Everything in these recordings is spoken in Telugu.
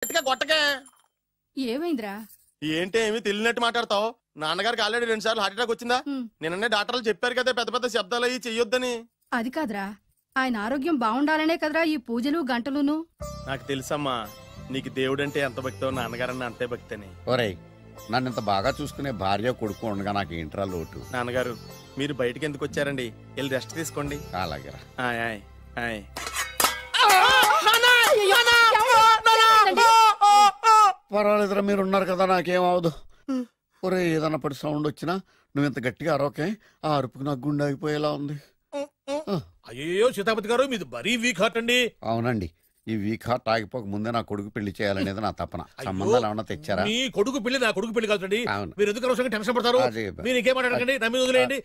కొట్టకే. ఏమైందిరా? ఏంటి ఏమి తెలియనట్టు మాట్లాడతావు? నాన్నగారికి ఆల్రెడీ 2 సార్లు హార్ట్ అటాక్ వచ్చిందా? నిన్ననే డాక్టర్లు చెప్పారు కదా పెద్ద పెద్ద శబ్దాలు అయ్యి చెయ్యొద్దని. అది కాదురా, ఆయన ఆరోగ్యం బాగుండాలనే కదరా ఈ పూజలు గంటలును. నాకు తెలుసమ్మా, నీకు దేవుడంటే ఎంత భక్తో నాన్నగారన్న అంతే భక్తి అని. ఒరేయ్, నన్ను ఇంత బాగా చూసుకునే భార్య కొడుకు ఉండగా నాకు ఏంట్రా లోటు? నాన్నగారు మీరు బయటికి ఎందుకు వచ్చారండి? వెళ్ళి రెస్ట్ తీసుకోండి. అలాగే పర్వాలేదురా, మీరు ఉన్నారు కదా, నాకేమవదు. ఒరే, ఏదన్నా పడి సౌండ్ వచ్చినా నువ్వు ఇంత గట్టిగా అరవకే. ఆ అరుపుకు నాకు గుండె ఆగిపోయేలా ఉంది. అయ్యో సీతాపతి గారు, మీది మరీ వీక్ హార్ట్ అండి. అవునండి, ఈ వీక్ హార్ట్ ఆగిపోక ముందే నా కొడుకు పెళ్లి చేయాలనేది నా తపన. సంబంధాలు ఏమన్నా తెచ్చారా? మీ కొడుకు పెళ్లి నా కొడుకు పెళ్లి కాదండి. మీరు ఎందుకు అవసరంగా టెన్షన్ పడతారు? మీరు ఇంకేమాటండి, నా మీద వదిలేయండి.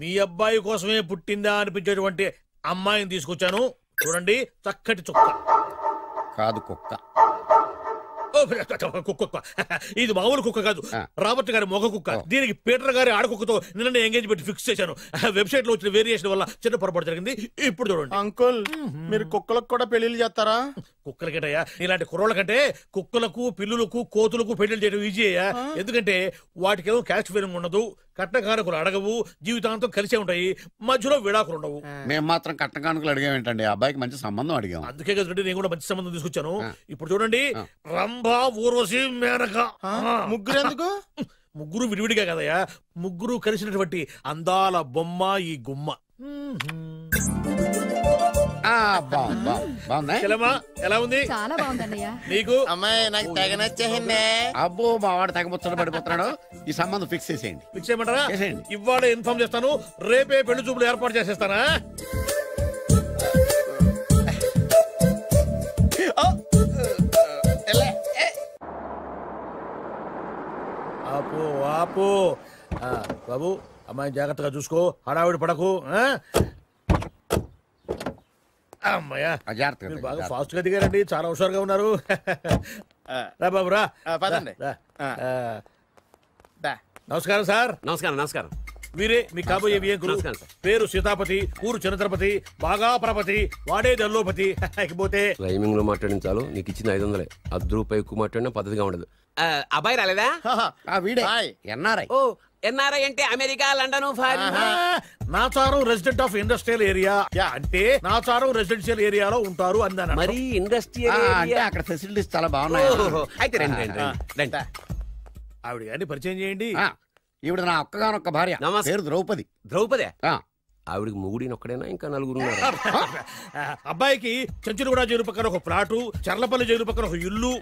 మీ అబ్బాయి కోసమే పుట్టిందా అనిపించేటువంటి అమ్మాయిని తీసుకొచ్చాను. చూడండి, చక్కటి చుక్క. కాదు, కుక్క. కుక్క. ఇది మామూలు కుక్క కాదు, రాబర్ట్ గారి మొగ కుక్క. దీనికి పీటర్ గారి ఆడకుక్కతో నిన్న ఎంగేజ్మెంట్ ఫిక్స్ చేశాను. వెబ్సైట్ లో వచ్చిన వేరియేషన్ వల్ల చిన్న పొరపాటు జరిగింది. ఇప్పుడు చూడండి. అంకుల్, మీరు కుక్కలకు కూడా పెళ్లిళ్ళు చేస్తారా? కుక్కలకేటయ్యా, ఇలాంటి కుర్రోళ్ళ కంటే కుక్కలకు, పిల్లులకు, కోతులకు పెళ్లి చేయడం ఈజీ అయ్యా. ఎందుకంటే వాటికేమో క్యాస్ట్ ఫీలింగ్ ఉండదు, కట్నకానుకలు అడగవు, జీవితాంతం కలిసే ఉంటాయి, మధ్యలో విడాకులు ఉండవు. మేము మాత్రం కట్నకానుకలు అడిగామేంటండి? అబ్బాయికి మంచి సంబంధం అడిగాం. అందుకే కదండి నేను కూడా మంచి సంబంధం తీసుకొచ్చాను. ఇప్పుడు చూడండి, రంభా, ఊర్వశి, మేనక. ముగ్గురు ఎందుకు? ముగ్గురు విడివిడిగా కదయ్యా, ముగ్గురు కలిసినటువంటి అందాల బొమ్మ ఈ గుమ్మ. ఎలా ఉంది? చాలా బాగుందన్నయ్య. నీకు? అమ్మాయి నాకు తెగ నచ్చేసిందే. అబ్బో, మా వాడు తెగబుచ్చట పడిపోతున్నాడు. ఈ సంబంధం ఫిక్స్ చేసేయండి. ఫిక్స్ చేయమంటారా? ఇవాళ ఇన్ఫార్మ్ చేస్తాను, రేపే పెళ్లి చూపులు ఏర్పాటు చేసేస్తానా? ఆపు ఆపు. బాబు, అమ్మాయిని జాగ్రత్తగా చూసుకో, హడావిడి పడకు. అమ్మాయ్యా, బాగా ఫాస్ట్ గా దిగారండి, చాలా హుషారుగా ఉన్నారు. రా బాబు, రా. పదండి. నమస్కారం సార్. నమస్కారం. నమస్కారం. వీరే మీ కాబోయే వియంకులు. పేరు సీతాపతి, ఊరు చంద్రపతి, బాగా ప్రపతి, వాడే దల్లోపతి. ఇకపోతే రైమింగ్ లో మాట్లాడించాలు. నీకు ఇచ్చింది 500. ₹10 ఎక్కువ మాట్లాడినా పద్ధతిగా ఉండదు. అబ్బాయి రాలేదా? ఎన్ఆర్ఐ. ఓ, ఎన్ఆర్ఐ అంటే America, London, Nacharam resident of industrial area. అంటే నాచారం రెసిడెన్షియల్ ఏరియాలో ఉంటారు అందాను. మరి ఇండస్ట్రియల్ అంటే అక్కడ ఫెసిలిటీస్ చాలా బాగున్నాయి. అయితే రండి. ఆవిడ గారిని పరిచయం చేయండి. ఈవిడ నా ఒక్కగానొక్క భార్య, పేరు ద్రౌపది. ద్రౌపదే? ఆవిడికి ముగుడిని ఒక్కడైనా ఇంకా 4 ఉన్నారు. అబ్బాయికి చెంచులగూడ జైలు పక్కన ఒక ప్లాటు, చర్లపల్లి జైలు పక్కన ఒక ఇల్లు,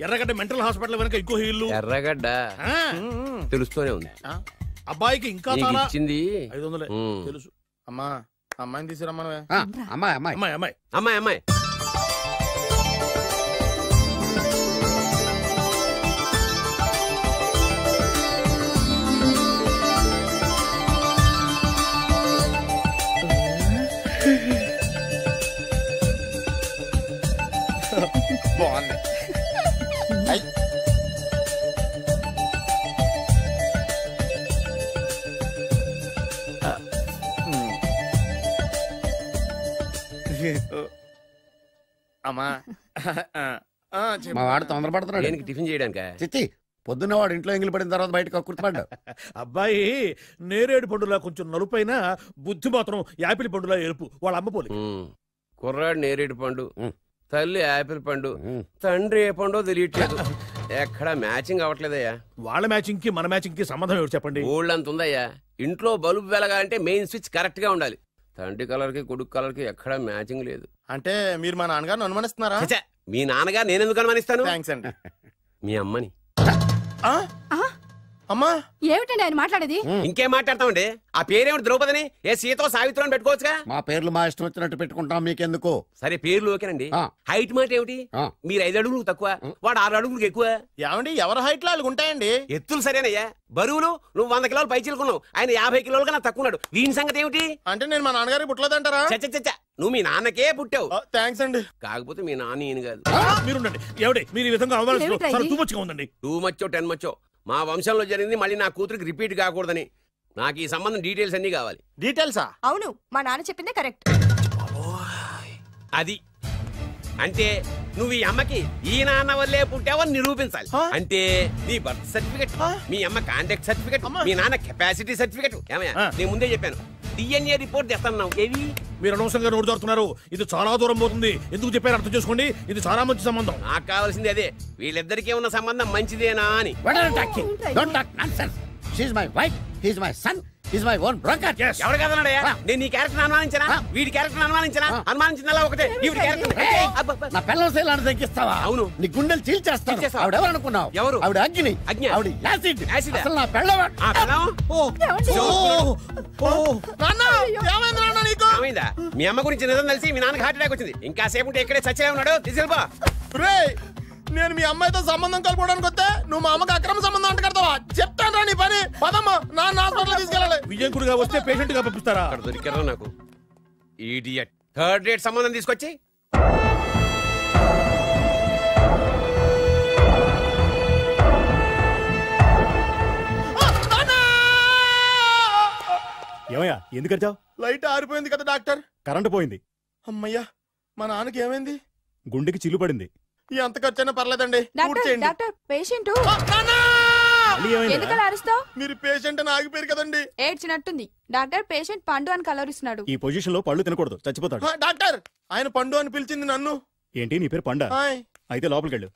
ఎర్రగడ్డ మెంటల్ హాస్పిటల్ వెనక ఇంకో ఇల్లు. ఎర్రగడ్డ తెలుస్తూనే ఉంది. అబ్బాయికి ఇంకా ఇచ్చింది 500 తెలుసు. అమ్మా, అమ్మాయిని తీసుకురమ్మా. అమ్మాయి అమ్మాయి అమ్మాయి అమ్మాయి అమ్మాయి అమ్మాయి బాగుంది. అమ్మా, మా వాడు తొందరపడుతున్నాడు. దేనికి? టిఫిన్ చేయడానికా? చిచ్చి, పొద్దున్న వాడు ఇంట్లో ఎంగిలి పడిన తర్వాత బయటకు కక్కుర్తిపడ్డాడు. అబ్బాయి నేరేడు పండులా కొంచెం నలుపైన, బుద్ధి మాత్రం యాపిల్ పండులా ఎరుపు. వాళ్ళ అమ్మ పోలి. కుర్రాడు నేరేడు పండు, తల్లి యాపిల్ పండు, తండ్రి ఏ పండో తెలియట్లేదు. ఎక్కడ మ్యాచింగ్ అవ్వట్లేదయ్యా. వాళ్ళ మ్యాచింగ్ కి మన మ్యాచింగ్ కి సంబంధం ఏమిటి చెప్పండి? ఊళ్ళంత ఉందయ్యా. ఇంట్లో బల్బు వెలగాలంటే మెయిన్ స్విచ్ కరెక్ట్ గా ఉండాలి. తండ్రి కలర్ కి కొడుకు కలర్ కి ఎక్కడ మ్యాచింగ్ లేదు. అంటే మీరు మా నాన్నగారిని అనుమానిస్తున్నారా? మీ నాన్నగారు నేనెందుకు అనుమానిస్తాను? థాంక్స్ అండి. మీ అమ్మని. అమ్మా, ఏమిటండి ఆయన మాట్లాడేది? ఇంకేం మాట్లాడతామండి? ఆ పేరేమిటి? ద్రౌపదిని ఏ సీతో సావిత్రం పెట్టుకోవచ్చుగా. మా పేర్లు మా ఇష్టం వచ్చినట్టు పెట్టుకుంటాం, మీకెందుకు? సరే, పేర్లు ఓకేనండి. హైట్ మాట ఏమిటి? మీరు 5 అడుగులు తక్కువ, వాడు 6 అడుగులకు ఎక్కువ. ఏమండి, ఎవరి హైట్ లో వాళ్ళకి ఉంటాయండి. ఎత్తులు సరేనయ్యా. బరువులు నువ్వు 100 కిలోలు పై చిలుకున్నావు, ఆయన 50 కిలోలు కన్నా తక్కువ ఉన్నాడు. వీని సంగతి ఏమిటి? అంటే నేను మా నాన్నగారికి పుట్టలేదంటారా? చచ్చ, నువ్వు మీ నాన్నకే పుట్టావు. థాంక్స్ అండి. కాకపోతే మీ నాన్న ఈయన కాదు. మీరుండండి. ఏమిటి మీరు ఈ విధంగా అవమానిస్తున్నారు? టూ మచ్గా ఉందండి. 2 మచ్చో 10 మచ్చో మా వంశంలో జరిగింది మళ్ళీ నా కూతురికి రిపీట్ కాకూడదని నాకు ఈ సంబంధం డీటెయిల్స్ అన్ని కావాలి. డీటెయిల్సా? అవును, మా నాన్న చెప్పిందే కరెక్ట్. అది అంటే నువ్వు ఈ అమ్మకి ఈ నాన్న వల్లే పుట్టావని నిరూపించాలి. అంటే నీ బర్త్ సర్టిఫికెట్, మీ అమ్మ కాంటాక్ట్ సర్టిఫికెట్, మీ నాన్న కెపాసిటీ సర్టిఫికెట్. ఏమయ్యా నేను ముందే చెప్పాను DNA రిపోర్ట్ తెస్తాను. ఏవి మీరు అనవసరంగా నోరు దొరుకుతున్నారు. ఇది చాలా దూరం పోతుంది. ఎందుకు చెప్పారు అర్థం చేసుకోండి. ఇది చాలా మంచి సంబంధం. నాకు కావాల్సింది అదే, వీళ్ళిద్దరికీ ఉన్న సంబంధం మంచిదేనా అని. ఎవరు కదన్నాడయ్యా? నేను నీ క్యారెక్టర్ అనుమానించనా? వీడి క్యారెక్టర్ అనుమానించనా? అనుమానించిందల్లా ఒకటే. వీడి క్యారెక్టర్ నా పిల్లల శైలాన్ని తగ్గిస్తావా? అవును. నీ గుండెలు చీల్చేస్తాను. ఆవిడ ఎవరు అనుకున్నావు? ఎవరు? ఆవిడ అగ్ని. ఆవిడ యాసిడ్. అసలు నా పిల్లవ ఏమైందా? మీ అమ్మ గురించి నిజం తెలిసి మీ నాన్నకి హార్ట్ అటాక్ వచ్చింది. ఇంకా సేపు ఉంటే ఇక్కడే చచ్చే ఉన్నాడు. తీసుకెళ్ళిపో. నేను మీ అమ్మాయితో సంబంధం కలుపుకోవడానికి వస్తే నువ్వు మా అమ్మకి అక్రమ సంబంధం అంట కడతావా? చెప్తాను నీ పని. పదమ్మా, నాన్న హాస్పిటల్ తీసుకెళ్ళాలి. విజయకుడిగా వస్తే పేషెంట్ గా పంపిస్తారా? అక్కడ దొరికారా నాకు ఈడియట్. థర్డ్ రేట్ సంబంధం తీసుకొచ్చి ఏమయ్యా ఎందుకు వచ్చావు? లైట్ ఆరిపోయింది కదా డాక్టర్. కరెంటు పోయింది. అమ్మయ్యా, మా నాన్నకి ఏమైంది? గుండెకి చిల్లు పడింది. ఎంత ఖర్చైనా పర్లేదండి. మీరు పేషెంట్ అని ఆగిపోయారు కదండి. ఏడ్చినట్టుంది. డాక్టర్ పేషెంట్ పండు అని కలవరిస్తున్నాడు. ఈ పొజిషన్ లో పళ్ళు తినకూడదు, చచ్చిపోతాడు. డాక్టర్, ఆయన పండు అని పిలిచింది నన్ను. ఏంటి నీ పేరు పండా? అయితే లోపలికి వెళ్ళు.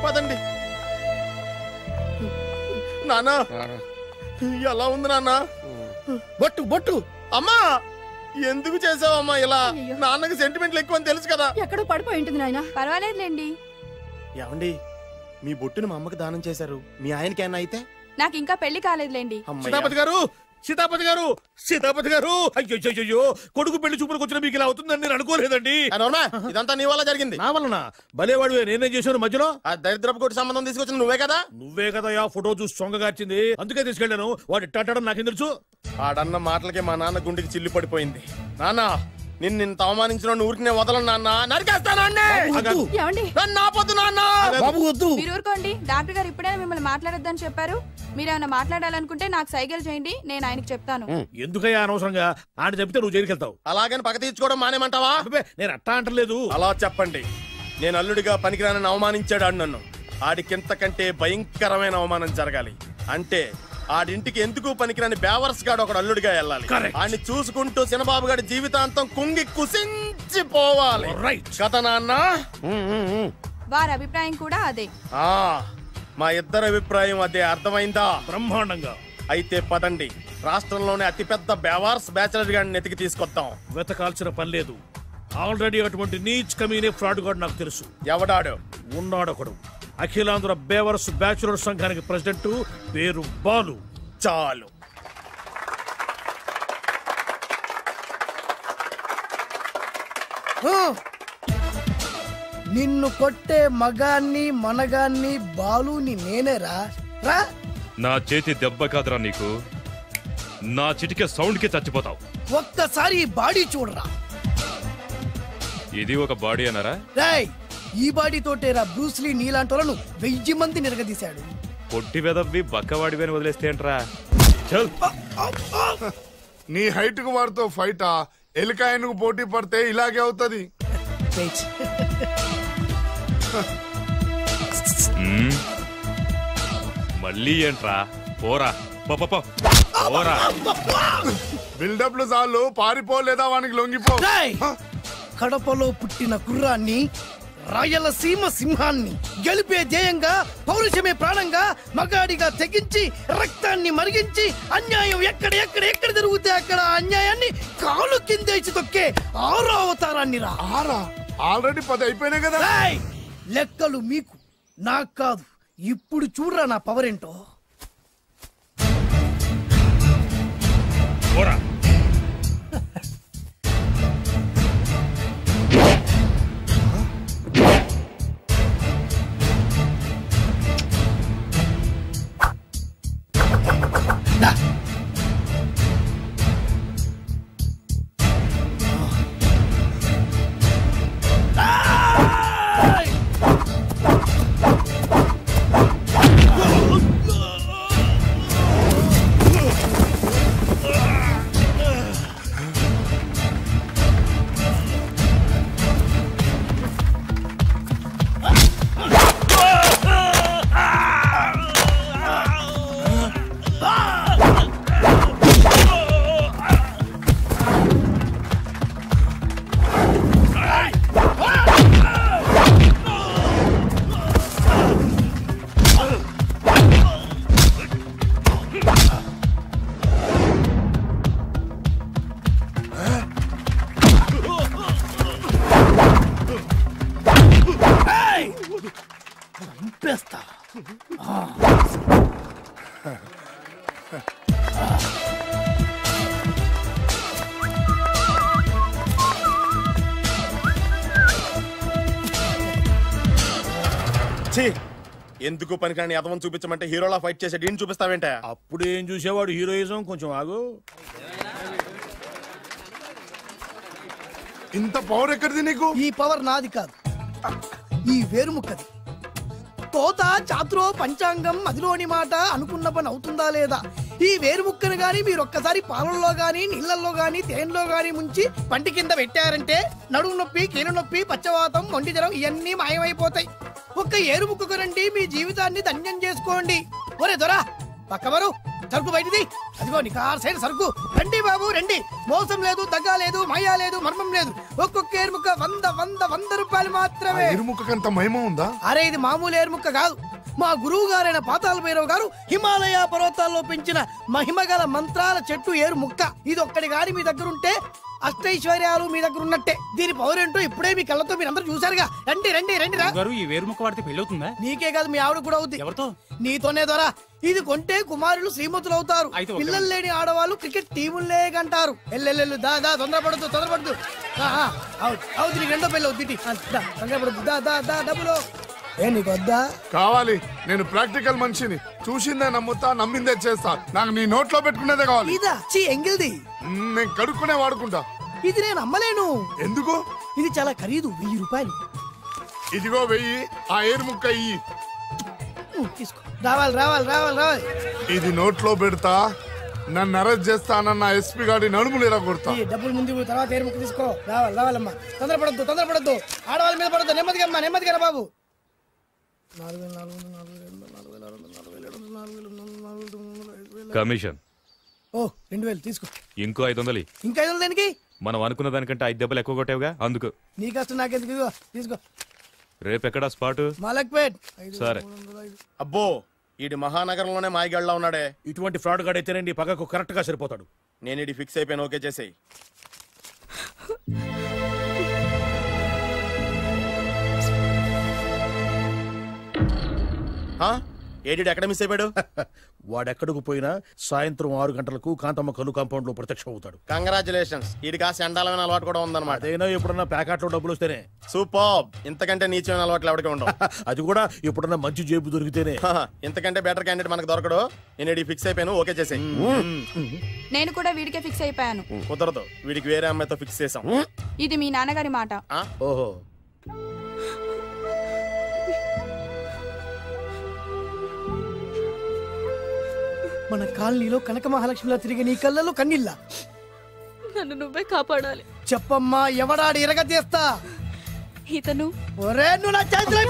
పదండి. నాన్న ఎలా ఉంది నాన్న? బొట్టు బొట్టు. అమ్మా ఎందుకు చేసావమ్మా ఇలా? నాన్నకి సెంటిమెంట్లు ఎక్కువ అని తెలుసు కదా. ఎక్కడో పడిపోయి ఉంటుంది నాయన. పర్వాలేదులేండి. ఏమండి, మీ బొట్టుని మా అమ్మకి దానం చేశారు. మీ ఆయనకేనా అయితే? నాకు ఇంకా పెళ్లి కాలేదులేండి. సీతాపతి గారు, సీతాపతి గారు, సీతాపతి గారు, అయ్యో కొడుకు పెళ్లి చూపులకు వచ్చిన మీకు ఇలా అవుతుందని నేను అనుకోలేదండి. ఇదంతా నీ వల్ల జరిగింది. నా వలన? భలేవాడు. నేనేం చేశాను మధ్యలో? ఆ దరిద్రపు కొట్టి సంబంధం తీసుకొచ్చిన నువ్వే కదా. నువ్వే కదా ఆ ఫోటో చూసి సొంగగా వచ్చింది. అందుకే తీసుకెళ్ళాను. వాడు ఇట్టాడడం నాకేం తెలుసు? ఆడన్న మాటలకే మా నాన్న గుండెకి చిల్లు పడిపోయింది. నాన్న, నిన్ను అవమానించిన ఊరికి నేను వదలను నాన్న. మీరు ఊరుకోండి. డాక్టర్ గారు ఇప్పుడే మిమ్మల్ని మాట్లాడొద్దని చెప్పారు. మీరేమైనా మాట్లాడాలనుకుంటే నాకు సైగలు చేయండి, నేను ఆయనకి చెప్తాను. ఎందుకయ్యా అనవసరంగా? ఆయన చెప్తే నువ్వు జైలుకి వెళ్తావు. అలాగని పక్క తీర్చుకోవడం మానేమంటావా? నేను అట్టా అంటలేదు. అలా చెప్పండి. నేను అల్లుడిగా పనికిరానని అవమానించాడు ఆడు నన్ను. ఆడికింతకంటే భయంకరమైన అవమానం జరగాలి. అంటే ఆడింటికి ఎందుకు పనికిరాని బేవర్స్ గాడు ఒకడు అల్లుడిగా వెళ్ళాలి. ఆడిని చూసుకుంటూ చిన్నబాబు గారి జీవితాంతం కుంగి కుసించిపోవాలి కదా నాన్న. వారి అభిప్రాయం కూడా అదే. మా ఇద్దరి అభిప్రాయం అదే. అర్థమైందా? బ్రహ్మాండంగా. అయితే పదండి, రాష్ట్రంలోనే అతిపెద్ద బేవార్స్ బ్యాచిలర్ గాడిని ఎతికి తీసుకొద్దాం. వెతకాల్సిన పని లేదు. ఆల్రెడీ అటువంటి నీచ్ కమీనే ఫ్రాడ్ గాడు నాకు తెలుసు. ఎవడాడు? ఉన్నాడొకడు. అఖిలాంధ్ర బేవర్స్ బ్యాచులర్ సంఘానికి ప్రెసిడెంట్, పేరు బాలు. చాలు. నిన్ను కొట్టే మగాన్ని మనగాన్ని బాలుని నేనేరా. రా. నా చేతి దెబ్బ కాదురా నీకు. నా చిటికే సౌండ్ కి చచ్చిపోతావు. ఒక్కసారి ఈ బాడీ చూడరా. ఇది ఒక బాడీ అన్నారా? రేయ్, ఈ బాడీ తోటేరా బ్రూస్లీ నీలాంటోలను 1000 మంది నిరగదీశాడు. పొట్టి వెదవ్వి బక్కవాడివి అని వదిలేస్తే ఏంట్రా? నీ హైట్ కు వాడితో ఫైటా? ఎలికాయనకు పోటీ పడితే ఇలాగే అవుతుంది. మళ్ళీ ఏంట్రా? పోరా పోరా. బిల్డప్లు చాలు, పారిపోలేదా వానికి లొంగిపో. కడపలో పుట్టిన కుర్రాన్ని, రాయలసీమ సింహాన్ని గెలిపే ధ్యేయంగా, పౌరుషమే ప్రాణంగా, మగాడిగా తెగించి రక్తాన్ని మరిగించి అన్యాయం ఎక్కడ జరుగుతే అక్కడ అన్యాయాన్ని కాలు కిందేసి తొక్కే 6వ అవతారాన్ని రా. ఆల్రెడీ 10 అయిపోయినాయి కదా. లెక్కలు మీకు, నాకు కాదు. ఇప్పుడు చూడరా నా పవర్ ఏంటో. చంపేస్తా. ఎందుకు పనికిరాని అదవం చూపించమంటే హీరోలా ఫైట్ చేసే డీన్ చూపిస్తావేంట? అప్పుడు ఏం చూసేవాడు హీరోయిజం. కొంచెం ఆగు. ఇంత పవర్ ఎక్కడిది నీకు? ఈ పవర్ నాది కాదు, ఈ వేరుముక్కది. తోత చాతురో పంచాంగం మదిలోని మాట అనుకున్న పని అవుతుందా లేదా? ఈ వేరుముక్కను గాని మీరొక్కసారి పాలల్లో గాని నీళ్లలో గాని తేనెలో గాని ముంచి పంటి కింద పెట్టారంటే నడుము నొప్పి, కీలు నొప్పి, పచ్చవాతం, మొండి జ్వరం ఇవన్నీ మాయమైపోతాయి. ఒక్క ఏరుముక్కకు రండి, మీ జీవితాన్ని ధన్యం చేసుకోండి. ఒరే దొరా పక్కవరు, సరుకు బయటిది. అదిగో నికార్సైన సరుకు. రండి బాబు రండి, మోసం లేదు, దగ్గ లేదు, మాయా లేదు, మర్మం లేదు. ఒక్కొక్క ఏరుముక్క 100 రూపాయలు మాత్రమే. ఏరుముక్కకంత మహిమ ఉందా? అరే ఇది మామూలు ఏరుముక్క కాదు. మా గురువు గారైన పాతాళ భైరవ్ గారు హిమాలయ పర్వతాల్లో పెంచిన మహిమగల మంత్రాల చెట్టు ఏరుముక్క. ఇది ఒక్కడి గాని మీ దగ్గర ఉంటే అష్టైశ్వర్యాలు మీ దగ్గర ఉన్నట్టే. దీని పవర్ ఏంటో ఇప్పుడే మీ కళ్ళతో మీరు అందరూ చూసారుగా. రండి రండి రండి రా. ఈ వేరుముక్క వాడితే పెళ్ళవుతుందా? నీకే కాదు, మీ ఆవిడ కూడా అవుతుంది. ఎవరితో? నీతోనే ద్వారా. ఇది కొంటే కుమారులు శ్రీమంతులు అవుతారు. పిల్లలు లేని ఆడవాళ్ళు క్రికెట్ టీములే కంటారు. ఎల్లెల్లు దా దా, తొందరపడద్దు. అవుతుంది, నీకు రెండో పెళ్ళి అవుతుంది. తొందరపడద్దు, దా దా దా. డబ్బులు ఏ నీకు వద్దా? కావాలి. నేను ప్రాక్టికల్ మనిషిని. చూసిందే నమ్ముతా, నమ్మిందే చేస్తా. నాకు నీ నోట్లో పెట్టుకునేదే కావాలి. ఇదా చీ ఎంగిల్ది. నేను కడుక్కునే వాడుకుంటా. ఇది నేను అమ్మలేను. ఎందుకు? ఇది చాలా ఖరీదు, 1000 రూపాయలు. ఇదిగో 1000. ఆ ఏరుముక్క ఇయ్యి. తీసుకో. రావాలి. ఇది నోట్లో పెడతా, నన్ను అరెస్ట్ చేస్తానన్న ఎస్పీ గారి నడుములు ఇలా కొడతా. డబ్బులు ముందు తర్వాత ఏరుముక్క తీసుకో. రావాలమ్మా. తొందరపడద్దు. ఆడవాళ్ళ మీద పడద్దు. నెమ్మదిగా బాబు. కమిషన్. ఓ 2000 తీసుకో. ఇంకో 500. ఇంకా 500 దేనికి? మనం అనుకున్న దానికంటే 5 దెబ్బలు ఎక్కువ కొట్టావుగా, అందుకు. నీ కష్టం నాకెందుకు? తీసుకో. రేపెక్కడా స్పాట్? మలక్పేట్. సరే. అబ్బో, ఈడి మహానగరంలోనే మాయగాళ్ళ ఉన్నాడే. ఇటువంటి ఫ్రాడ్ గాడు అయితేనండి పగకు కరెక్ట్ గా సరిపోతాడు. నేను ఇది ఫిక్స్ అయిపోయాను. ఓకే చేసేయి. ఏడి ఎక్కడ మిస్ అయిపోయాడు? వాడెక్కడికి పోయినా సాయంత్రం 6 గంటలకు కాంతమ్మ కలు కాంపౌండ్ లో ప్రత్యక్షం అవుతాడు. కంగ్రాచులేషన్స్. ఈడికి సెండాలమైన అలవాటు కూడా ఉందన్నమాట. అదేనా ఎప్పుడన్నా ప్యాకెట్లో డబ్బులు వస్తేనే. సూపర్. ఇంతకంటే నీచమైన అలవాట్లు ఎవరికి ఉండవు. అది కూడా ఎప్పుడన్నా మంచి జేబు దొరికితేనే. ఇంతకంటే బెటర్ క్యాండిడేట్ మనకు దొరకడు. నేను ఇది ఫిక్స్ అయిపోయాను. ఓకే చేసేయి. నేను కూడా వీడికే ఫిక్స్ అయిపోయాను. కుదరదు, వీడికి వేరే అమ్మాయితో ఫిక్స్ చేసాం. ఇది మీ నాన్నగారి మాట. ఓహో. మన కాలనీలో కనక మహాలక్ష్మిలా తిరిగి నీ కళ్ళలో కన్నీళ్ళ. నన్ను నువ్వే కాపాడాలి. చెప్పమ్మా, ఎవడాడి ఎరగ చేస్తా? ఇతను. ఒరే నువ్వు నా చేతిలో.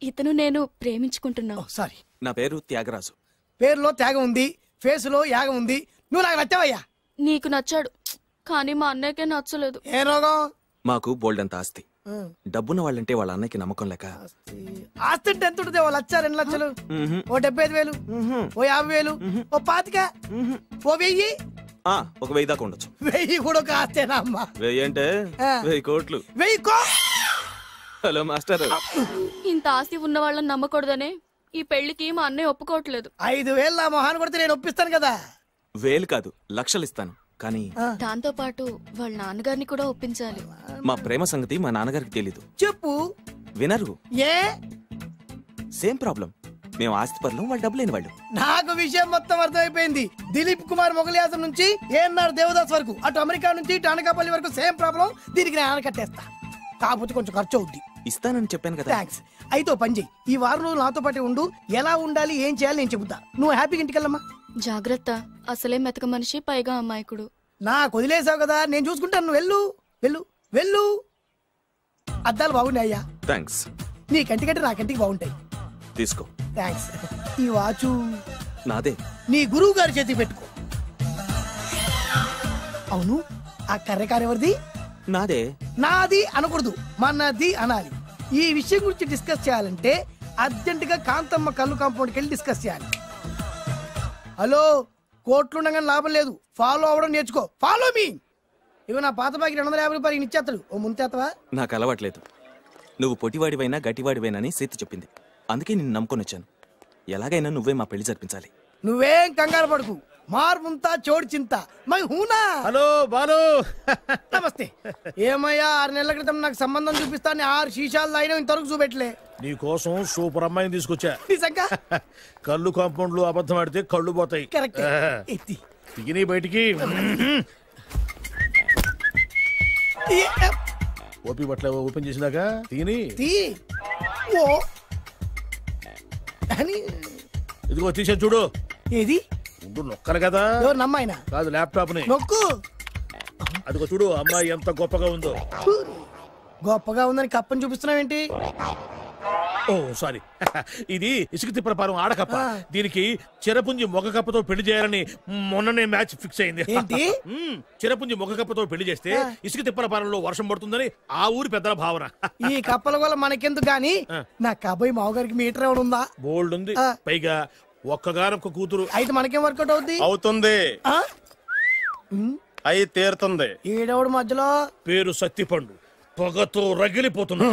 ఇతను నేను ప్రేమించుకుంటున్నా. సారీ. నా పేరు త్యాగరాజు. పేరులో త్యాగం ఉంది, ఫేసులో యాగం ఉంది. నువ్వు నాకు నచ్చావయ్యా. నీకు నచ్చాడు, కానీ మా అన్నయ్యకే నచ్చలేదు. ఏ రోగం? మాకు బోల్డంత ఆస్తి. డబ్బున్న వాళ్ళంటే వాళ్ళ అన్నయ్యకి నమ్మకం లేక. ఆస్తి ఎంత ఉంటుంది? 1,00,000, 2 లక్షలు, ఓ 75,000, ఓ 50,000, ఓ 25,000, ఓ 1000. ఒక 1000 దాకా ఉండొచ్చు. 1000 కూడా ఒక ఆస్తేనా అమ్మా? 1000 అంటే 1000 కోట్లు. 1000 హలో మాస్టర్. ఇంత ఆస్తి ఉన్న వాళ్ళని నమ్మకూడదనే ఈ పెళ్లికి మా అన్నయ్య ఒప్పుకోవట్లేదు. 5,000 నా మొహాన్ని కొడితే నేను ఒప్పిస్తాను కదా. 1000 కాదు, లక్షలు ఇస్తాను. కానీ దాంతో పాటు వాళ్ళ నాన్నగారిని కూడా ఒప్పించాలి. మా ప్రేమ సంగతి మా నాన్నగారికి తెలీదు. చెప్పు. వినరు. ఏ? Same problem. మేము ఆస్తి పరులు, వాళ్ళు డబ్బు లేని వాళ్ళు. నాకు విషయం మొత్తం అర్థమైపోయింది. దిలీప్ కుమార్ మొగలియాసం నుంచి ఏఎన్ఆర్ దేవదాస్ వరకు, అటు అమెరికా నుంచి ఇటు అనకాపల్లి వరకు సేమ్ ప్రాబ్లం. దీనికి నేను కట్టేస్తా. కాకపోతే కొంచెం ఖర్చు అవుద్ది. ఇస్తానని చెప్పాను కదా. థ్యాంక్స్. అయితే పని చెయ్యి, ఈ వారం రోజులు నాతో పాటు ఉండు. ఎలా ఉండాలి, ఏం చేయాలి నేను చెబుతా. నువ్వు హ్యాపీగా ఇంటికి వెళ్ళమ్మా. జాగ్రత్త, అసలే మెతక మనిషి, పైగా అమాయకుడు. నాకు వదిలేసావు కదా, నేను చూసుకుంటాను. నువ్వు వెళ్ళు వెళ్ళు వెళ్ళు. అద్దాలు బాగున్నాయ్యా. థ్యాంక్స్. నీ కంటికంటే నా కంటికి బాగుంటాయి. తీసుకో. థ్యాంక్స్. ఈ వాచు నాదే. నీ గురువు గారి చేతికి పెట్టుకో. అవును, ఆ కర్రకారు ఎవరిది? నాదే. నాది అనకూడదు, మనది అనాలి. ఈ విషయం గురించి డిస్కస్ చేయాలంటే అర్జెంట్ గా కాంతమ్మ కళ్ళు కాంపౌండ్కి వెళ్ళి డిస్కస్ చేయాలి. హలో, కోట్లుండగానే లాభం లేదు. ఫాలో అవ్వడం నేర్చుకో. Follow me. ఇవి నా పాత బాకి 250 రూపాయలు ఇచ్చేస్తాడు. ఓ ముంతేత్తవా? నాకు అలవాట్లేదు. నువ్వు పొటివాడివైనా గట్టివాడివైనా అని సీత చెప్పింది. అందుకే నిన్ను నమ్ముకొని వచ్చాను. ఎలాగైనా నువ్వే మా పెళ్లి జరిపించాలి. నువ్వేం కంగారు పడుకు. మార్ముంతా చోడు చింత మై హూనా. హలో బాలు. నమస్తే. ఏమయ్యా 6 నెలల క్రితం నాకు సంబంధం చూపిస్తాను 6 శీషాలు అయినా ఇంతవరకు చూపెట్టలే. నీ కోసం సూపర్ అమ్మాయిని తీసుకొచ్చా. నిజంగా కళ్ళు కాంపౌండ్లు అబద్ధం ఆడితే కళ్ళు పోతాయి. కరెక్ట్. తిని బయటికి ఓపి బట్ల ఓపెన్ చేసినాక తిని ఓ అని ఇదిగో తీసే చూడు. ఏది ఉండు నొక్కలు కదా. ఎవరు నమ్మాయినా కాదు ల్యాప్టాప్ ని నొక్కు. అదిగో చూడు అమ్మాయి ఎంత గొప్పగా ఉందో. గొప్పగా ఉందని కప్పని చూపిస్తున్నావేంటి? ఓ సారీ. ఇది ఇసుక తిప్పల పారం ఆడకప్ప. దీనికి చిరపుంజి మొగ కప్పతో పెళ్లి చేయాలని మొన్ననే మ్యాచ్ ఫిక్స్ అయింది. చిరపుంజి మొగ కప్పతో పెళ్లి చేస్తే ఇసుక తిప్పల పారంలో వర్షం పడుతుందని ఆ ఊరి పెద్దల భావన. ఈ కప్పల వల్ల మనకెందుకు గాని నా కబాయి మావగారికి మీటర్ ఎవడు ఉందా? బోల్డ్ ఉంది. పైగా ఒక్కగానొక్క కూతురు. అయితే మనకేం వర్కౌట్ అవుద్ది? అవుతుంది. అయి తీరుతుంది. ఈడవుడు మధ్యలో పేరు సత్తిపండు. పొగతో రగిలిపోతున్నా.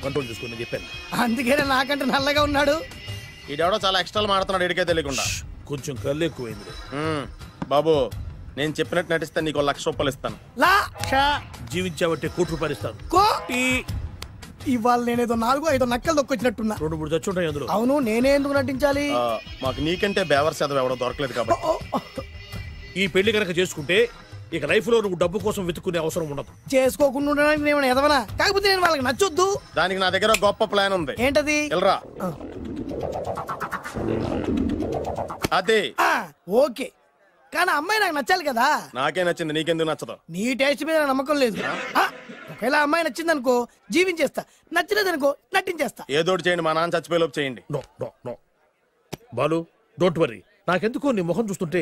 కంట్రోల్ చూసుకుని చెప్పాను. అందుకేనా నాకంటే నల్లగా ఉన్నాడు. ఈడెవడో చాలా ఎక్స్ట్రా మాడుతున్నాడు ఇడికే తెలియకుండా. కొంచెం కళ్ళు ఎక్కువైంది. బాబు నేను చెప్పినట్టు నటిస్తే నీకు 1,00,000 రూపాయలు ఇస్తాను. జీవించావంటే ₹1,00,000 ఇస్తాను. ఇవాళ నేనేదో 4-5 నక్కలు దొక్కొచ్చినట్టున్నా. 2-3 చచ్చుంటాయి అందులో. అవును నేనే ఎందుకు నటించాలి? మాకు నీకంటే బేవర్ చదువు ఎవడో దొరకలేదు కాబట్టి. ఈ పెళ్లి కనుక చేసుకుంటే ఇక లైఫ్ లో నువ్వు డబ్బు కోసం వెతుక్కునే అవసరం ఉండదు. చేసుకోకుండా ఉండడానికి నేను ఎదవనా? కాకపోతే నేను వాళ్ళకి నచ్చొద్దు. దానికి నా దగ్గర గొప్ప ప్లాన్ ఉంది. ఏంటది? ఎల్రా. అదే ఓకే. కానీ అమ్మాయి నాకు నచ్చాలి కదా. నాకే నచ్చింది, నీకెందుకు నచ్చదు? నీ టేస్ట్ మీద నమ్మకం లేదు. ఒకవేళ అమ్మాయి నచ్చింది అనుకో జీవించేస్తా, నచ్చలేదు అనుకో నటించేస్తా. ఏదోటి చేయండి, మా నాన్న చచ్చిపోయేలోపు చేయండి. Balu don't worry. నాకెందుకో నీ ముఖం చూస్తుంటే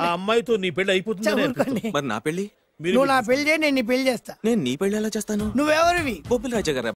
ఆ అమ్మాయితో నీ పెళ్లి అయిపోతుంది. మరి నా పెళ్లి? నువ్వు నా పెళ్లి చేయి, నేను నీ పెళ్లి చేస్తా. నేను నీ పెళ్లి ఎలా చేస్తాను? నువ్వెవరివి? బొబ్బిలి రాజా గారు